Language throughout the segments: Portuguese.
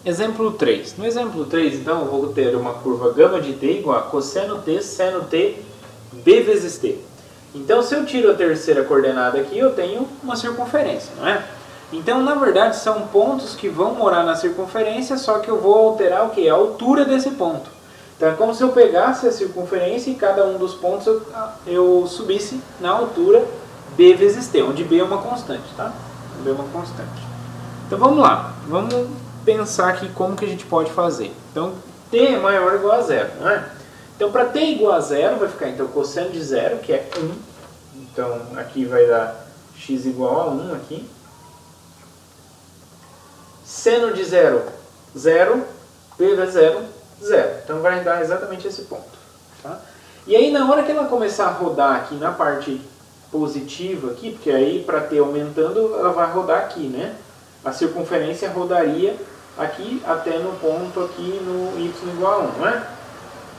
exemplo 3. No exemplo 3, então, eu vou ter uma curva gama de t igual a cosseno t, seno t, b vezes t. Então, se eu tiro a terceira coordenada aqui, eu tenho uma circunferência, não é? Então, na verdade, são pontos que vão morar na circunferência, só que eu vou alterar o quê? A altura desse ponto. Então, é como se eu pegasse a circunferência e cada um dos pontos eu subisse na altura b vezes t, onde b é uma constante, tá? B é uma constante. Então, vamos lá. Vamos pensar aqui como que a gente pode fazer. Então, t é maior ou igual a zero, não é? Então, para t igual a zero, vai ficar então cosseno de zero, que é 1. Então, aqui vai dar x igual a 1 aqui. Seno de zero, 0. B vezes 0, 0. Então, vai dar exatamente esse ponto. Tá? E aí, na hora que ela começar a rodar aqui na parte positiva, aqui, porque aí, para t aumentando, ela vai rodar aqui, né? A circunferência rodaria aqui até no ponto aqui no y igual a 1, não é?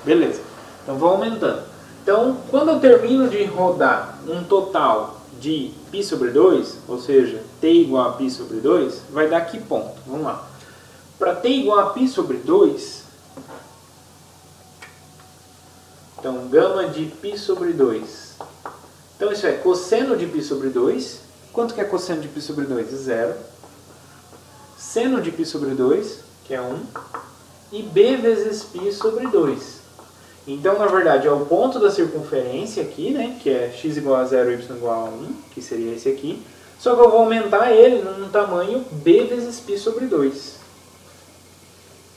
Beleza. Então, vou aumentando. Então, quando eu termino de rodar um total de π sobre 2, ou seja, t igual a π sobre 2, vai dar que ponto? Vamos lá. Para t igual a π sobre 2, então, gama de π sobre 2. Então, isso é cosseno de π sobre 2. Quanto que é cosseno de π sobre 2? 0. Seno de π sobre 2, que é 1. E b vezes π sobre 2. Então, na verdade, é o ponto da circunferência aqui, né? Que é x igual a 0, y igual a 1, que seria esse aqui. Só que eu vou aumentar ele num tamanho b vezes π sobre 2.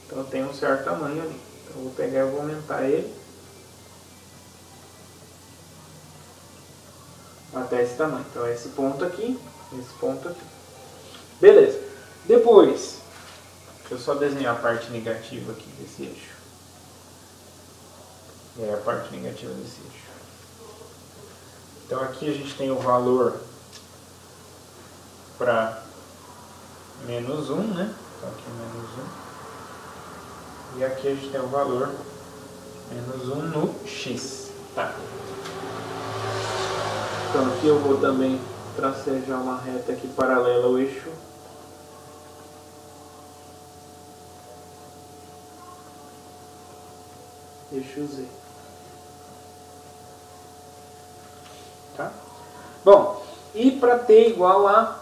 Então, eu tenho um certo tamanho ali. Então, eu vou pegar e vou aumentar ele até esse tamanho. Então, esse ponto aqui, esse ponto aqui. Beleza. Depois, deixa eu só desenhar a parte negativa aqui desse eixo. É a parte negativa desse eixo. Então aqui a gente tem o valor para menos 1, né? Então aqui menos 1. E aqui a gente tem o valor menos 1 no x. Tá. Então aqui eu vou também tracejar uma reta aqui paralela ao eixo. Eixo Z. Tá? Bom, e para t igual a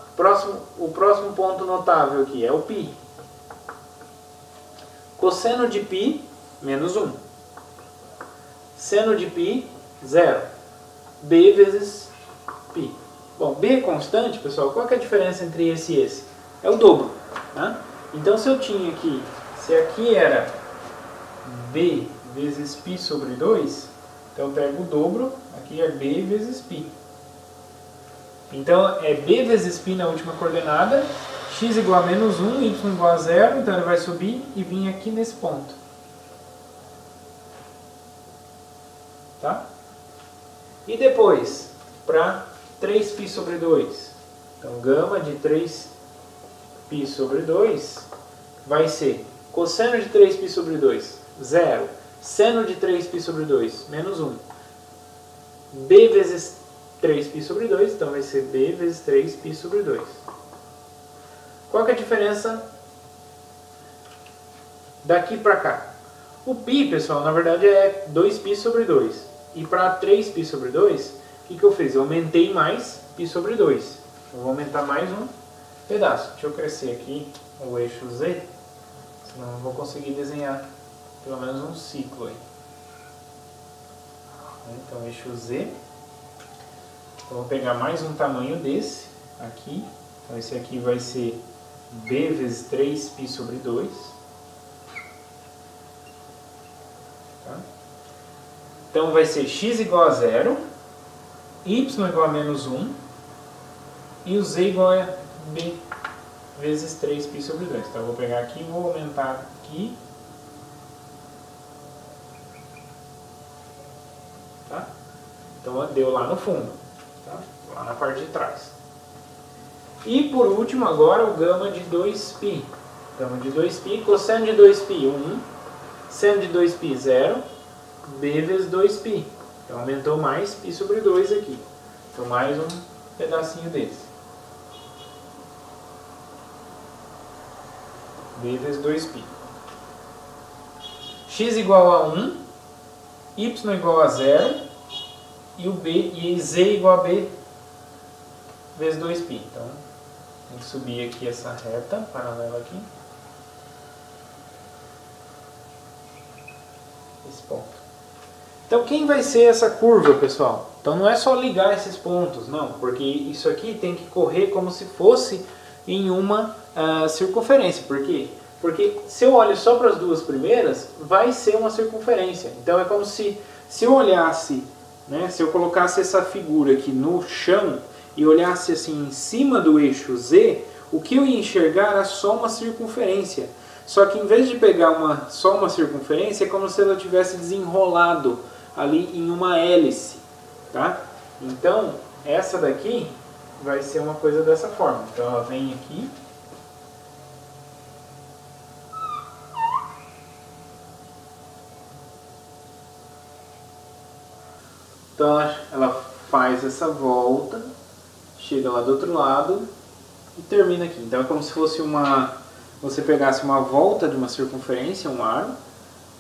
o próximo ponto notável aqui é o π. Cosseno de π, menos 1. Seno de π, 0. b vezes π. Bom, b é constante, pessoal. Qual que é a diferença entre esse e esse? É o dobro. Tá? Então, se eu tinha aqui, se aqui era b vezes π sobre 2, então eu pego o dobro, aqui é b vezes π. Então é b vezes π na última coordenada, x igual a menos 1, y igual a 0, então ele vai subir e vir aqui nesse ponto. Tá? E depois, para 3π sobre 2, então gama de 3π sobre 2 vai ser cosseno de 3π sobre 2, 0. Seno de 3π sobre 2, menos 1. b vezes 3π sobre 2, então vai ser b vezes 3π sobre 2. Qual que é a diferença daqui para cá? O π, pessoal, na verdade é 2π sobre 2. E para 3π sobre 2, o que eu fiz? Eu aumentei mais π sobre 2. Eu vou aumentar mais um pedaço. Deixa eu crescer aqui o eixo Z, senão eu não vou conseguir desenhar pelo menos um ciclo aí. Então, eixo Z. Eu vou pegar mais um tamanho desse aqui. Então, esse aqui vai ser b vezes 3π sobre 2. Tá? Então, vai ser x igual a 0, y igual a menos 1 e o z igual a b vezes 3π sobre 2. Então, eu vou pegar aqui e vou aumentar aqui. Tá? Então deu lá no fundo, tá? Lá na parte de trás. E por último agora o gama de 2π. Gama de 2π, cosseno de 2π 1, seno de 2π 0, b vezes 2π. Então aumentou mais π sobre 2 aqui. Então mais um pedacinho desse. B vezes 2π. X igual a 1, Y igual a 0 e Z igual a B vezes 2π. Então, tem que subir aqui essa reta paralela aqui. Esse ponto. Então, quem vai ser essa curva, pessoal? Então, não é só ligar esses pontos, não. Porque isso aqui tem que correr como se fosse em uma circunferência. Por quê? Porque se eu olho só para as duas primeiras, vai ser uma circunferência. Então, é como se eu olhasse, né, se eu colocasse essa figura aqui no chão e olhasse assim em cima do eixo Z, o que eu ia enxergar era só uma circunferência. Só que em vez de pegar só uma circunferência, é como se ela tivesse desenrolado ali em uma hélice, tá? Então, essa daqui vai ser uma coisa dessa forma. Então, ela vem aqui. Então, ela faz essa volta, chega lá do outro lado e termina aqui. Então, é como se fosse você pegasse uma volta de uma circunferência, um aro,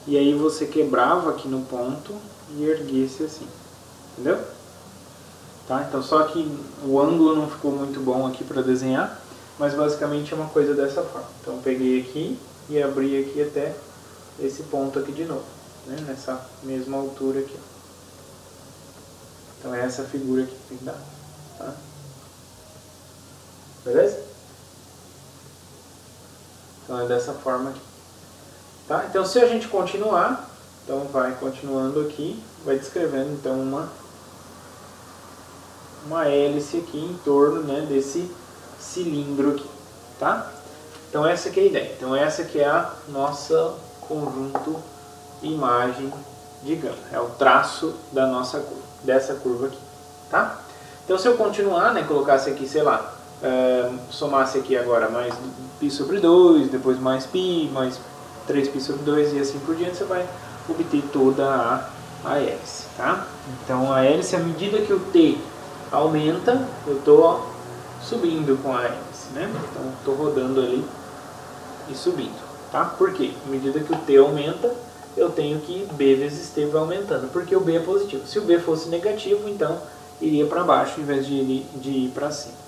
e aí você quebrava aqui no ponto e erguesse assim, entendeu? Tá? Então só que o ângulo não ficou muito bom aqui para desenhar, mas basicamente é uma coisa dessa forma. Então eu peguei aqui e abri aqui até esse ponto aqui de novo, né? Nessa mesma altura aqui. Então é essa figura aqui que tem que dar, tá? Beleza? Então é dessa forma aqui. Tá? Então se a gente continuar, então vai continuando aqui, vai descrevendo então uma hélice aqui em torno, né, desse cilindro aqui. Tá? Então essa aqui é a ideia. Então essa aqui é a nossa conjunto imagem de gama. É o traço da nossa curva, dessa curva aqui. Tá? Então se eu continuar, né, colocasse aqui, sei lá, somasse aqui agora mais π sobre 2, depois mais π, mais 3π sobre 2 e assim por diante, você vai obter toda a hélice, tá? Então a hélice, à medida que o T aumenta, eu estou subindo com a hélice, né? Então estou rodando ali e subindo, tá? Por quê? À medida que o T aumenta, eu tenho que B vezes T vai aumentando, porque o B é positivo. Se o B fosse negativo, então iria para baixo em vez de ir para cima.